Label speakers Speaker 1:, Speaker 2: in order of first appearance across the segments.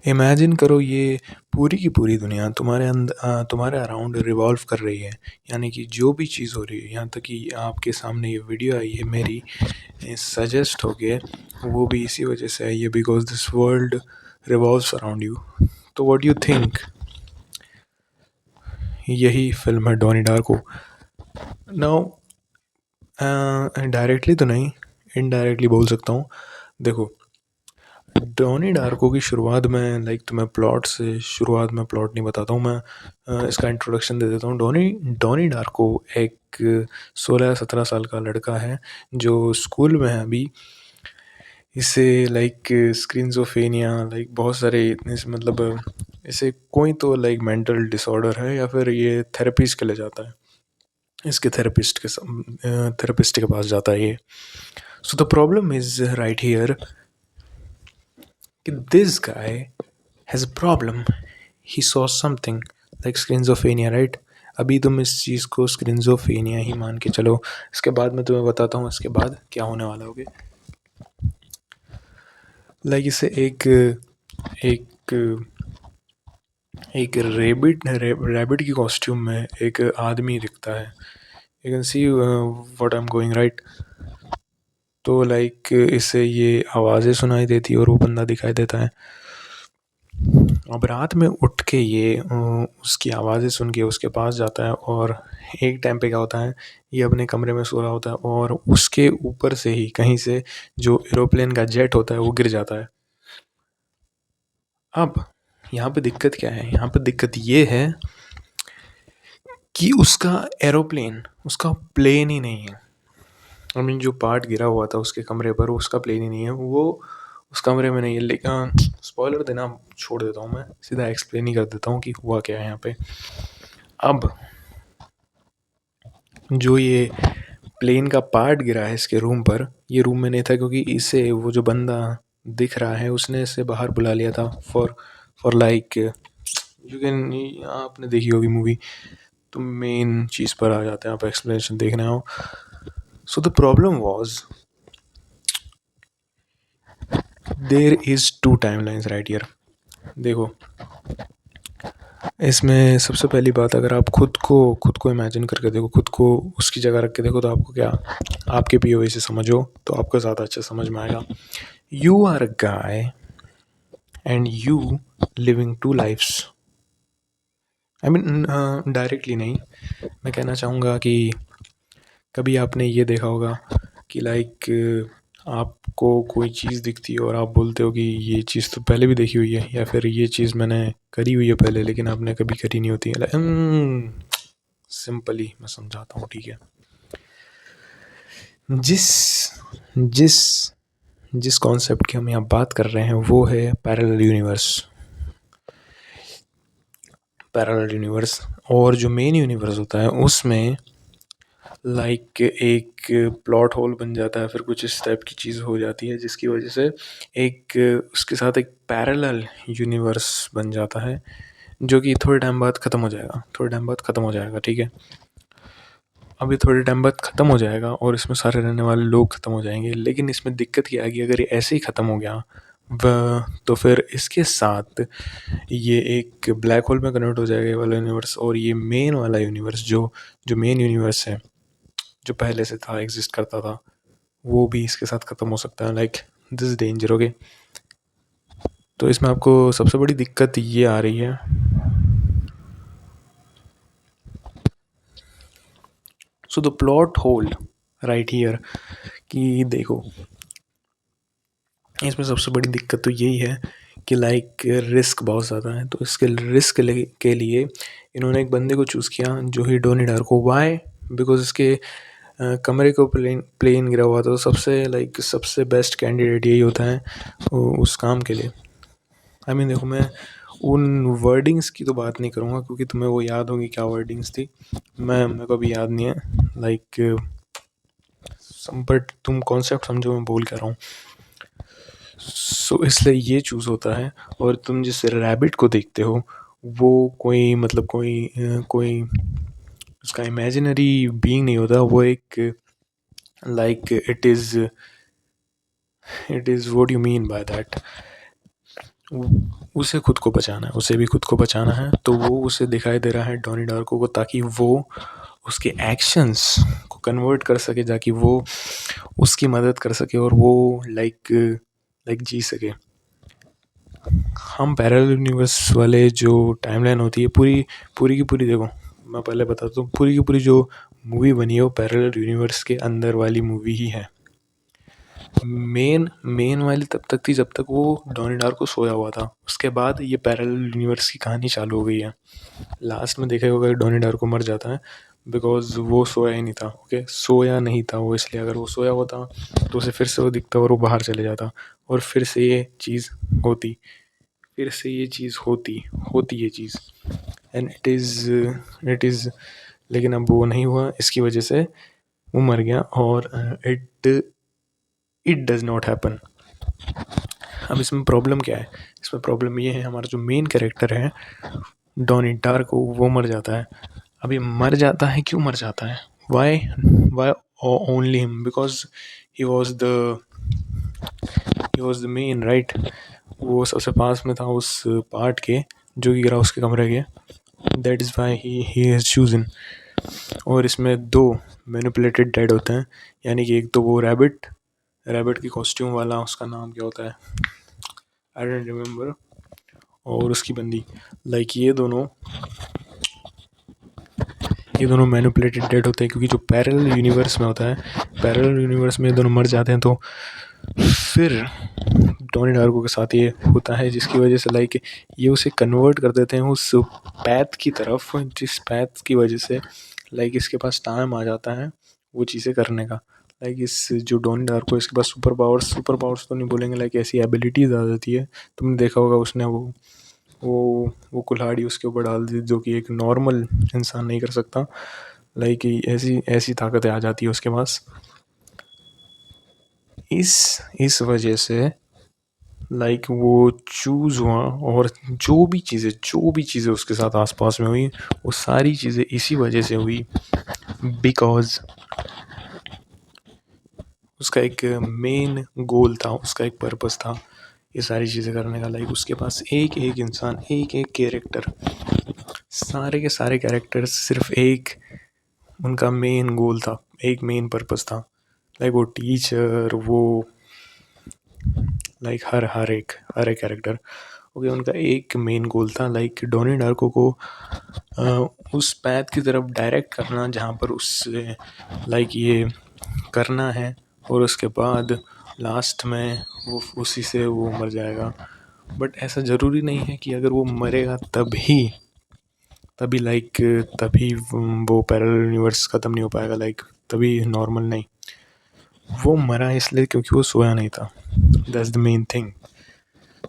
Speaker 1: Imagine करो ये पूरी की पूरी दुनिया तुम्हारे अराउंड रिवॉल्व कर रही है। यानी कि जो भी चीज़ हो रही है, यहाँ तक कि आपके सामने ये वीडियो आई है मेरी, सजेस्ट हो गया, वो भी इसी वजह से आई है because this world revolves around you. तो व्हाट यू थिंक, यही फिल्म है डोनी डार्को। नाउ डायरेक्टली तो नहीं, इनडायरेक्टली बोल सकता हूँ। देखो, डोनी डार्को की शुरुआत में तुम्हें प्लॉट से शुरुआत में प्लॉट नहीं बताता हूँ मैं, इसका इंट्रोडक्शन दे देता हूँ। डोनी डोनी डार्को एक 16 17 साल का लड़का है जो स्कूल में है अभी। इसे स्क्रीनज़ोफेनिया, बहुत सारे मतलब इसे कोई तो मेंटल डिसऑर्डर है या फिर ये थेरेपीज के लिए जाता है। इसके थेरेपिस्ट के पास जाता है ये। So the problem is right here कि this guy has a problem. He saw something like schizophrenia, right. अभी तुम इस चीज़ को स्क्रीनज़ोफेनिया ही मान के चलो। इसके बाद मैं तुम्हें बताता हूँ इसके बाद क्या होने वाला होगा। इसे एक एक एक रैबिट की कॉस्ट्यूम में एक आदमी दिखता है। You can see what I am going, right. तो इससे ये आवाज़ें सुनाई देती है और वो बंदा दिखाई देता है। अब रात में उठ के ये उसकी आवाज़ें सुन के उसके पास जाता है और एक टाइम पे क्या होता है, ये अपने कमरे में सो रहा होता है और उसके ऊपर से ही कहीं से जो एरोप्लेन का जेट होता है वो गिर जाता है। अब यहाँ पे दिक्कत क्या है, यहाँ पे दिक्कत ये है कि उसका एरोप्लेन, उसका प्लेन ही नहीं है। आई मीन जो पार्ट गिरा हुआ था उसके कमरे पर, उसका प्लेन ही नहीं है, वो उस कमरे में नहीं है। लेकिन स्पॉइलर देना छोड़ देता हूँ, मैं सीधा एक्सप्लेन ही कर देता हूँ कि हुआ क्या है यहाँ पे। अब जो ये प्लेन का पार्ट गिरा है इसके रूम पर, ये रूम में नहीं था क्योंकि इसे वो जो बंदा दिख रहा है उसने इसे बाहर बुला लिया था फॉर फॉर यू कैन, आपने देखी होगी मूवी। तो मेन चीज़ पर आ जाते हैं, आप एक्सप्लेनेशन देखने आओ। So the problem was there is 2 timelines right here. देखो, इसमें सबसे पहली बात, अगर आप खुद को इमेजिन करके देखो, खुद को उसकी जगह रख के देखो, तो आपको क्या, आपके पीओवी से समझो तो आपको ज़्यादा अच्छा समझ में आएगा। You are a guy and you living 2 lifes. I mean directly नहीं, मैं कहना चाहूँगा कि कभी आपने ये देखा होगा कि आपको कोई चीज़ दिखती है और आप बोलते हो कि ये चीज़ तो पहले भी देखी हुई है, या फिर ये चीज़ मैंने करी हुई है पहले लेकिन आपने कभी करी नहीं होती है। सिंपली मैं समझाता हूँ, ठीक है। जिस जिस जिस कॉन्सेप्ट की हम यहाँ बात कर रहे हैं वो है पैरेलल यूनिवर्स। पैरेलल यूनिवर्स और जो मेन यूनिवर्स होता है उसमें एक प्लॉट होल बन जाता है, फिर कुछ इस टाइप की चीज़ हो जाती है जिसकी वजह से एक उसके साथ एक पैरेलल यूनिवर्स बन जाता है जो कि थोड़े टाइम बाद ख़त्म हो जाएगा, थोड़े टाइम बाद ख़त्म हो जाएगा, ठीक है। अभी थोड़े टाइम बाद ख़त्म हो जाएगा और इसमें सारे रहने वाले लोग ख़त्म हो जाएंगे। लेकिन इसमें दिक्कत क्या आएगी, अगर ये ऐसे ही ख़त्म हो गया तो फिर इसके साथ ये एक ब्लैक होल में कन्वर्ट हो जाएगा ये वाला यूनिवर्स, और ये मेन वाला यूनिवर्स जो जो मेन यूनिवर्स है जो पहले से था, एग्जिस्ट करता था, वो भी इसके साथ ख़त्म हो सकता है। This danger, okay. तो इसमें आपको सबसे बड़ी दिक्कत ये आ रही है, so the plot whole right here, कि देखो इसमें सबसे बड़ी दिक्कत तो यही है कि रिस्क बहुत ज़्यादा है। तो इसके रिस्क के लिए इन्होंने एक बंदे को चूज़ किया जो ही डोनी डार्को। वाई? बिकॉज इसके कमरे को प्लेन गिरा हुआ था, तो सबसे बेस्ट कैंडिडेट यही होता है उस काम के लिए। आई मीन देखो, मैं उन वर्डिंग्स की तो बात नहीं करूँगा क्योंकि तुम्हें वो याद होगी क्या वर्डिंग्स थी, मेरे को अभी याद नहीं है। बट तुम कॉन्सेप्ट समझो मैं बोल क्या रहा हूँ। सो इसलिए ये चूज़ होता है। और तुम जिस रैबिट को देखते हो वो कोई मतलब कोई उसका इमेजिनरी बीइंग नहीं होता, वो एक it is what you mean by that, उसे खुद को बचाना है, उसे भी खुद को बचाना है, तो वो उसे दिखाई दे रहा है डॉनी डार्को को, ताकि वो उसके एक्शंस को कन्वर्ट कर सके, ताकि वो उसकी मदद कर सके और वो लाइक लाइक जी सके। हम पैरेलल यूनिवर्स वाले जो टाइमलाइन होती है पूरी पूरी की पूरी, देखो मैं पहले बताता हूँ, पूरी की पूरी जो मूवी बनी है वो पैरेलल यूनिवर्स के अंदर वाली मूवी ही है। मेन मेन वाली तब तक थी जब तक वो डॉनी डार्को सोया हुआ था, उसके बाद ये पैरेलल यूनिवर्स की कहानी चालू हो गई है। लास्ट में देखा होगा डॉनी डार्को मर जाता है बिकॉज वो सोया ही नहीं था। ओके, सोया नहीं था वो, इसलिए अगर वो सोया होता तो उसे फिर से वो दिखता और वो बाहर चले जाता और फिर से ये चीज़ होती, फिर से ये चीज़ होती होती ये चीज़, एंड इट इज़ लेकिन अब वो नहीं हुआ, इसकी वजह से वो मर गया और it it does not happen. अब इसमें प्रॉब्लम क्या है, इसमें प्रॉब्लम ये है हमारा जो मेन कैरेक्टर है डॉनी डार्को वो मर जाता है। अब ये मर जाता है, क्यों मर जाता है, why why only him, because he was the he was the main right. वो सबसे पास में था उस पार्ट के जो कि गिरा उसके कमरे के, that is why he has chosen. और इसमें दो मैनिपुलेटेड डेड होते हैं, यानी कि एक तो वो रैबिट, रैबिट की कॉस्ट्यूम वाला, उसका नाम क्या होता है आई डोंट रिमेम्बर, और उसकी बंदी, लाइक ये दोनों मैनिपुलेटेड डेड होते हैं, क्योंकि जो पैरेलल यूनिवर्स में होता है, पैरेलल यूनिवर्स में ये दोनों मर जाते हैं, तो फिर टोनी डार्को के साथ ये होता है, जिसकी वजह से लाइक ये उसे कन्वर्ट कर देते हैं उस पैथ की तरफ, जिस पैथ की वजह से लाइक इसके पास टाइम आ जाता है वो चीज़ें करने का। लाइक इस जो डोनी डार्को इसके पास सुपर पावर्स तो नहीं बोलेंगे, लाइक ऐसी एबिलिटीज़ आ जाती है। तुमने देखा होगा उसने वो कुल्हाड़ी उसके ऊपर डाल दी जो कि एक नॉर्मल इंसान नहीं कर सकता, लाइक ऐसी ऐसी ताकतें आ जाती है उसके पास। इस वजह से लाइक वो चूज़ हुआ, और जो भी चीज़ें उसके साथ आसपास में हुई वो सारी चीज़ें इसी वजह से हुई, बिकॉज उसका एक मेन गोल था, उसका एक पर्पस था ये सारी चीज़ें करने का। लाइक उसके पास एक एक इंसान, एक एक कैरेक्टर, सारे के सारे कैरेक्टर्स सिर्फ एक, उनका मेन गोल था, एक मेन पर्पस था। लाइक वो टीचर, वो लाइक हर एक कैरेक्टर, ओके, उनका एक मेन गोल था, लाइक डोनी डार्को को उस पैथ की तरफ डायरेक्ट करना जहाँ पर उससे लाइक ये करना है, और उसके बाद लास्ट में वो उसी से वो मर जाएगा। बट ऐसा ज़रूरी नहीं है कि अगर वो मरेगा तभी लाइक तभी वो पैरेलल यूनिवर्स ख़त्म नहीं हो पाएगा, लाइक तभी नॉर्मल नहीं, वो मरा इसलिए क्योंकि वो सोया नहीं था, दैट्स द मेन थिंग।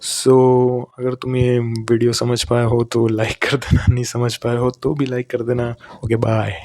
Speaker 1: सो अगर तुम ये वीडियो समझ पाए हो तो लाइक कर देना, नहीं समझ पाए हो तो भी लाइक कर देना। Okay, bye.